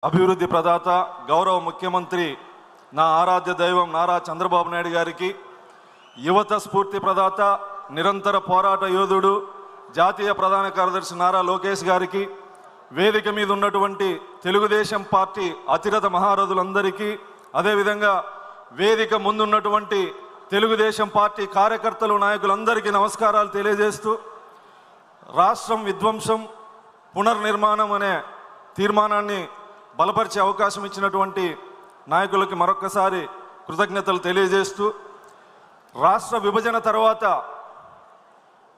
అభివృద్ధి ప్రదాత గౌరవ ముఖ్యమంత్రి నా ఆరాధ్య దైవం నారా చంద్రబాబు నాయుడు గారికి, యువత స్ఫూర్తి ప్రదాత నిరంతర పోరాట యోధుడు జాతీయ ప్రధాన కార్యదర్శి నారా లోకేష్ గారికి, వేదిక మీద ఉన్నటువంటి తెలుగుదేశం పార్టీ అతిరథ మహారథులందరికీ, అదేవిధంగా వేదిక ముందున్నటువంటి తెలుగుదేశం పార్టీ కార్యకర్తలు నాయకులందరికీ నమస్కారాలు తెలియజేస్తూ, రాష్ట్రం విధ్వంసం పునర్నిర్మాణం అనే తీర్మానాన్ని బలపరిచే అవకాశం ఇచ్చినటువంటి నాయకులకి మరొక్కసారి కృతజ్ఞతలు తెలియజేస్తూ, రాష్ట్ర విభజన తర్వాత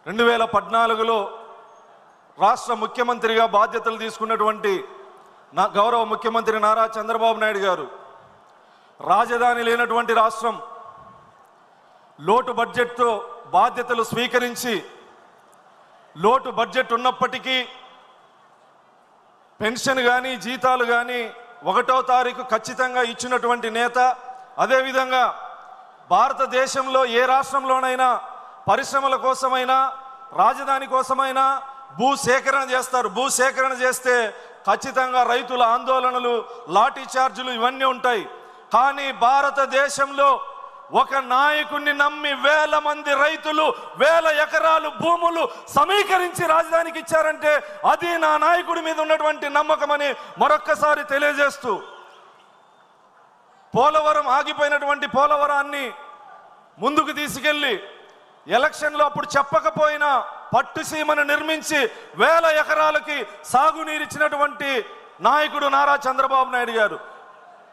2014లో రాష్ట్ర ముఖ్యమంత్రిగా బాధ్యతలు తీసుకున్నటువంటి గౌరవ ముఖ్యమంత్రి నారా చంద్రబాబు నాయుడు గారు రాజధాని లేనటువంటి రాష్ట్రం, లోటు బడ్జెట్తో బాధ్యతలు స్వీకరించి, లోటు బడ్జెట్ ఉన్నప్పటికీ పెన్షన్ కానీ జీతాలు కానీ 1వ తారీఖు ఖచ్చితంగా ఇచ్చినటువంటి నేత. అదేవిధంగా భారతదేశంలో ఏ రాష్ట్రంలోనైనా పరిశ్రమల కోసమైనా రాజధాని కోసమైనా భూసేకరణ చేస్తారు. భూసేకరణ చేస్తే ఖచ్చితంగా రైతుల ఆందోళనలు, లాఠీ చార్జీలు ఇవన్నీ ఉంటాయి. కానీ భారతదేశంలో ఒక నాయకుడిని నమ్మి వేల మంది రైతులు 1000 ఎకరాలు భూములు సమీకరించి రాజధానికి ఇచ్చారంటే అది నా నాయకుడి మీద ఉన్నటువంటి నమ్మకమని మరొక్కసారి తెలియజేస్తూ, పోలవరం ఆగిపోయినటువంటి పోలవరాన్ని ముందుకు తీసుకెళ్ళి ఎలక్షన్లో అప్పుడు చెప్పకపోయినా పట్టుసీమను నిర్మించి 1000 ఎకరాలకి సాగునీరిచ్చినటువంటి నాయకుడు నారా చంద్రబాబు నాయుడు గారు.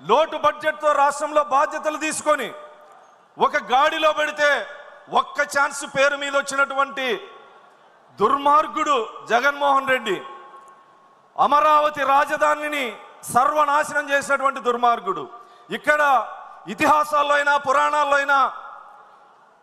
లోటు బడ్జెట్తో రాష్ట్రంలో బాధ్యతలు తీసుకొని ఒక గాడిలో పెడితే ఒక్క ఛాన్స్ పేరు మీద వచ్చినటువంటి దుర్మార్గుడు జగన్మోహన్ రెడ్డి, అమరావతి రాజధానిని సర్వనాశనం చేసినటువంటి దుర్మార్గుడు. ఇక్కడ ఇతిహాసాల్లో అయినా పురాణాల్లో అయినా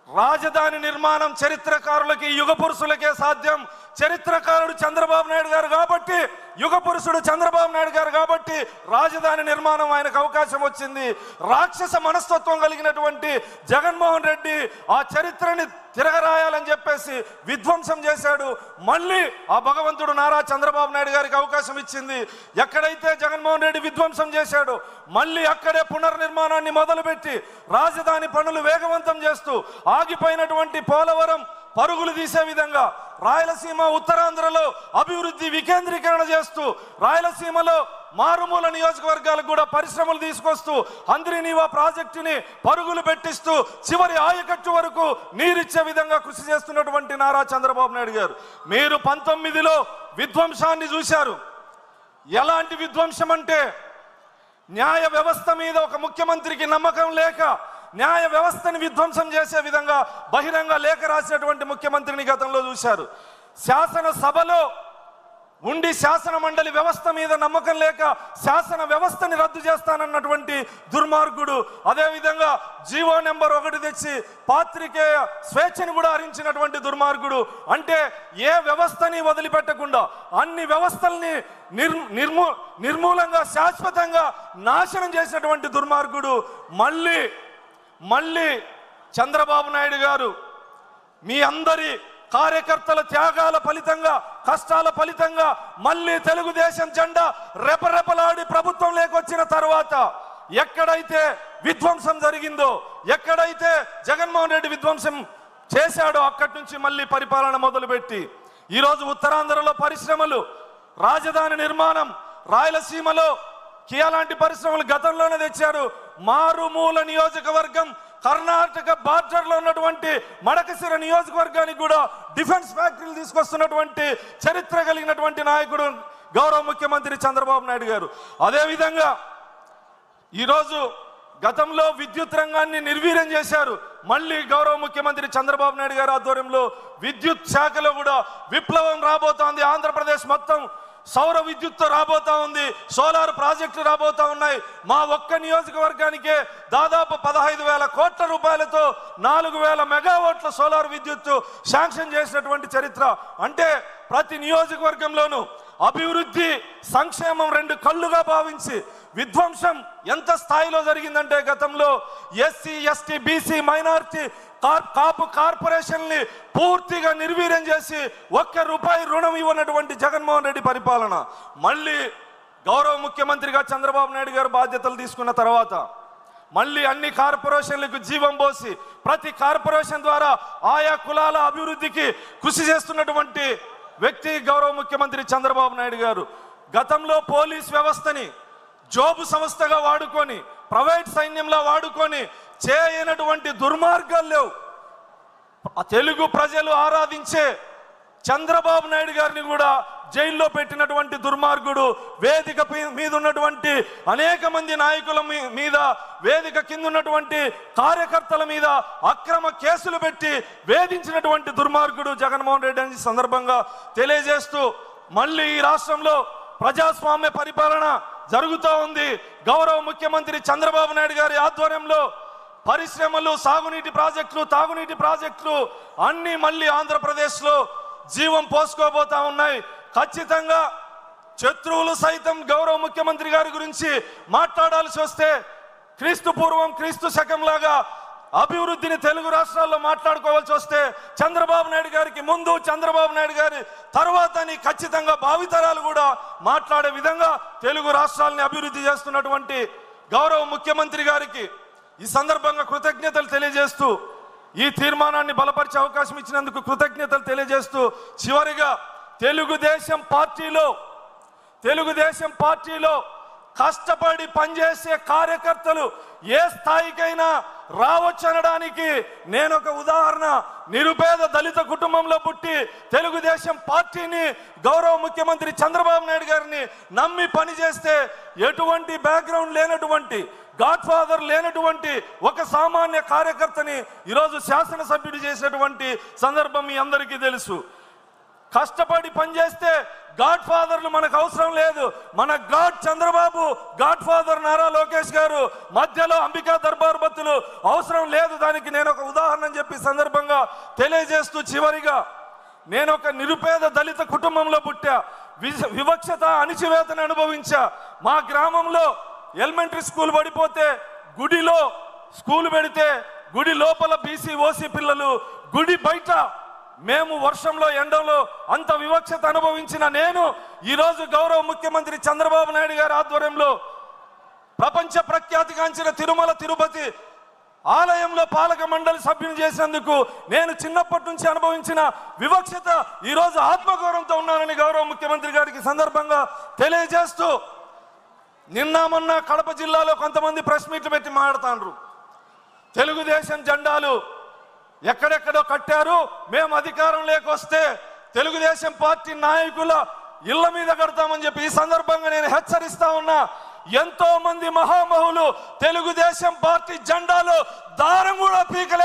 రాజధాని నిర్మాణం చరిత్రకారులకి యుగ పురుషులకే సాధ్యం. చరిత్రకారుడు చంద్రబాబు నాయుడు గారు కాబట్టి, యుగ పురుషుడు చంద్రబాబు నాయుడు గారు కాబట్టి రాజధాని నిర్మాణం ఆయనకు అవకాశం వచ్చింది. రాక్షస మనస్తత్వం కలిగినటువంటి జగన్మోహన్ రెడ్డి ఆ చరిత్రని తిరగరాయాలని చెప్పేసి విధ్వంసం చేశాడు. మళ్ళీ ఆ భగవంతుడు నారా చంద్రబాబు నాయుడు గారికి అవకాశం ఇచ్చింది. ఎక్కడైతే జగన్మోహన్ రెడ్డి విధ్వంసం చేశాడో మళ్ళీ అక్కడే పునర్నిర్మాణాన్ని మొదలుపెట్టి రాజధాని పనులు వేగవంతం చేస్తూ, ఆగిపోయినటువంటి పోలవరం పరుగులు తీసే విధంగా రాయలసీమ ఉత్తరాంధ్రలో అభివృద్ధి వికేంద్రీకరణ చేస్తూ, రాయలసీమలో మారుమూల నియోజకవర్గాలకు కూడా పరిశ్రమలు తీసుకొస్తూ, హంద్రీనీవా ప్రాజెక్టుని పరుగులు పెట్టిస్తూ చివరి ఆయకట్టు వరకు నీరిచ్చే విధంగా కృషి చేస్తున్నటువంటి నారా చంద్రబాబు నాయుడు గారు. మీరు 19లో విధ్వంసాన్ని చూశారు. ఎలాంటి విధ్వంసం అంటే, న్యాయ వ్యవస్థ మీద ఒక ముఖ్యమంత్రికి నమ్మకం లేక న్యాయ వ్యవస్థని విధ్వంసం చేసే విధంగా బహిరంగ లేఖ రాసినటువంటి ముఖ్యమంత్రిని గతంలో చూశారు. శాసనసభలో ఉండి శాసన మండలి వ్యవస్థ మీద నమ్మకం లేక శాసన వ్యవస్థని రద్దు చేస్తానన్నటువంటి దుర్మార్గుడు. అదేవిధంగా జీవో నెంబర్ 1 తెచ్చి పాత్రికేయ స్వేచ్ఛను కూడా హరించినటువంటి దుర్మార్గుడు. అంటే ఏ వ్యవస్థని వదిలిపెట్టకుండా అన్ని వ్యవస్థల్ని నిర్మూలంగా శాశ్వతంగా నాశనం చేసినటువంటి దుర్మార్గుడు. మళ్ళీ చంద్రబాబు నాయుడు గారు మీ అందరి కార్యకర్తల త్యాగాల ఫలితంగా, కష్టాల ఫలితంగా మళ్ళీ తెలుగుదేశం జెండా రెపరెపలాడి ప్రభుత్వం లేకొచ్చిన తర్వాత ఎక్కడైతే విధ్వంసం జరిగిందో, ఎక్కడైతే జగన్మోహన్ రెడ్డి విధ్వంసం చేశాడో అక్కడి నుంచి మళ్ళీ పరిపాలన మొదలుపెట్టి ఈరోజు ఉత్తరాంధ్రలో పరిశ్రమలు, రాజధాని నిర్మాణం, రాయలసీమలో కియా లాంటి పరిశ్రమలు గతంలోనే తెచ్చారు. మారుమూల నియోజకవర్గం కర్ణాటక బార్డర్లో ఉన్నటువంటి మడకశిర నియోజకవర్గానికి కూడా డిఫెన్స్ ఫ్యాక్టరీలు తీసుకొస్తున్నటువంటి చరిత్ర కలిగినటువంటి నాయకుడు గౌరవ ముఖ్యమంత్రి చంద్రబాబు నాయుడు గారు. అదేవిధంగా ఈరోజు గతంలో విద్యుత్ రంగాన్ని నిర్వీర్యం చేశారు. మళ్ళీ గౌరవ ముఖ్యమంత్రి చంద్రబాబు నాయుడు గారి ఆధ్వర్యంలో విద్యుత్ శాఖలో కూడా విప్లవం రాబోతోంది. ఆంధ్రప్రదేశ్ మొత్తం సౌర విద్యుత్తో రాబోతా ఉంది. సోలార్ ప్రాజెక్టులు రాబోతా ఉన్నాయి. మా ఒక్క నియోజకవర్గానికే దాదాపు 15,000 కోట్ల రూపాయలతో 4,000 మెగావాట్ల సోలార్ విద్యుత్ శాంక్షన్ చేసినటువంటి చరిత్ర. అంటే ప్రతి నియోజకవర్గంలోనూ అభివృద్ధి, సంక్షేమం 2 కళ్ళుగా భావించి విధ్వంసం ఎంత స్థాయిలో జరిగిందంటే గతంలో ఎస్సీ, ఎస్టీ, బీసీ, మైనారిటీ కాపు కార్పొరేషన్ని పూర్తిగా నిర్వీర్యం చేసి 1 రూపాయి రుణం ఇవ్వనటువంటి జగన్మోహన్ రెడ్డి పరిపాలన. మళ్ళీ గౌరవ ముఖ్యమంత్రిగా చంద్రబాబు నాయుడు గారు బాధ్యతలు తీసుకున్న తర్వాత మళ్ళీ అన్ని కార్పొరేషన్లకు జీవం పోసి ప్రతి కార్పొరేషన్ ద్వారా ఆయా కులాల అభివృద్ధికి కృషి చేస్తున్నటువంటి వ్యక్తి గౌరవ ముఖ్యమంత్రి చంద్రబాబు నాయుడు గారు. గతంలో పోలీస్ వ్యవస్థని జోబు సంస్థగా వాడుకొని ప్రైవేట్ సైన్యంలో వాడుకొని చేయనటువంటి దుర్మార్గాలు లేవు. తెలుగు ప్రజలు ఆరాధించే చంద్రబాబు నాయుడు గారిని కూడా జైల్లో పెట్టినటువంటి దుర్మార్గుడు, వేదిక మీద ఉన్నటువంటి అనేక మంది నాయకుల మీద, వేదిక కింద ఉన్నటువంటి కార్యకర్తల మీద అక్రమ కేసులు పెట్టి వేధించినటువంటి దుర్మార్గుడు జగన్మోహన్ రెడ్డి అని సందర్భంగా తెలియజేస్తూ, మళ్ళీ ఈ రాష్ట్రంలో ప్రజాస్వామ్య పరిపాలన జరుగుతూ ఉంది. గౌరవ ముఖ్యమంత్రి చంద్రబాబు నాయుడు గారి ఆధ్వర్యంలో పరిశ్రమలు, సాగునీటి ప్రాజెక్టులు, తాగునీటి ప్రాజెక్టులు అన్నీ మళ్ళీ ఆంధ్రప్రదేశ్లో జీవం పోసుకోబోతా ఉన్నాయి. ఖచ్చితంగా శత్రువులు సైతం గౌరవ ముఖ్యమంత్రి గారి గురించి మాట్లాడాల్సి వస్తే క్రీస్తు పూర్వం క్రీస్తు శకం లాగా అభివృద్ధిని తెలుగు రాష్ట్రాల్లో మాట్లాడుకోవాల్సి వస్తే చంద్రబాబు నాయుడు గారికి ముందు, చంద్రబాబు నాయుడు గారి తర్వాత ఖచ్చితంగా భావితరాలు కూడా మాట్లాడే విధంగా తెలుగు రాష్ట్రాలని అభివృద్ధి చేస్తున్నటువంటి గౌరవ ముఖ్యమంత్రి గారికి ఈ సందర్భంగా కృతజ్ఞతలు తెలియజేస్తూ, ఈ తీర్మానాన్ని బలపరిచే అవకాశం ఇచ్చినందుకు కృతజ్ఞతలు తెలియజేస్తూ, చివరిగా తెలుగుదేశం పార్టీలో కష్టపడి పనిచేసే కార్యకర్తలు ఏ స్థాయికైనా రావచ్చనడానికి నేను ఒక ఉదాహరణ. నిరుపేద దళిత కుటుంబంలో పుట్టి తెలుగుదేశం పార్టీని, గౌరవ ముఖ్యమంత్రి చంద్రబాబు నాయుడు గారిని నమ్మి పనిచేస్తే ఎటువంటి బ్యాక్గ్రౌండ్ లేనటువంటి, గాడ్ ఫాదర్ లేనటువంటి ఒక సామాన్య కార్యకర్తని ఈరోజు శాసనసభ్యుడు చేసినటువంటి సందర్భం మీ అందరికీ తెలుసు. కష్టపడి పనిచేస్తే గాడ్ ఫాదర్లు మనకు అవసరం లేదు. మన God Chandrababu, God father Nara Lokesh గారు, మధ్యలో అంబికా దర్బార్ బత్తులు అవసరం లేదు. దానికి నేను ఒక ఉదాహరణ చెప్పి సందర్భంగా తెలియజేస్తూ, చివరిగా నేను ఒక నిరుపేద దళిత కుటుంబంలో పుట్టా, వివక్షత అణిచివేతను అనుభవించా. మా గ్రామంలో ఎలిమెంటరీ స్కూల్ పడిపోతే గుడిలో స్కూల్ పెడితే గుడి లోపల బీసీ ఓసీ పిల్లలు, గుడి బయట మేము వర్షంలో ఎండలో అంత వివక్షత అనుభవించిన నేను ఈరోజు గౌరవ ముఖ్యమంత్రి చంద్రబాబు నాయుడు గారి ఆధ్వర్యంలో ప్రపంచ ప్రఖ్యాతిగాంచిన తిరుమల తిరుపతి ఆలయంలో పాలక మండలి సభ్యుని చేసినందుకు నేను చిన్నప్పటి నుంచి అనుభవించిన వివక్షత ఈరోజు ఆత్మగౌరవంతో ఉన్నానని గౌరవ ముఖ్యమంత్రి గారికి సందర్భంగా తెలియజేస్తూ, నిన్న మొన్న కడప జిల్లాలో కొంతమంది ప్రెస్ మీట్లు పెట్టి మాట్లాడుతాండ్రు. తెలుగుదేశం జెండాలు ఎక్కడెక్కడో కట్టారు, మేము అధికారం లేకొస్తే తెలుగుదేశం పార్టీ నాయకుల ఇళ్ల మీద కడతామని చెప్పి ఈ సందర్భంగా నేను హెచ్చరిస్తా ఉన్నా. ఎంతో మంది మహామహులు తెలుగుదేశం పార్టీ జెండాలో దారం కూడా పీకలే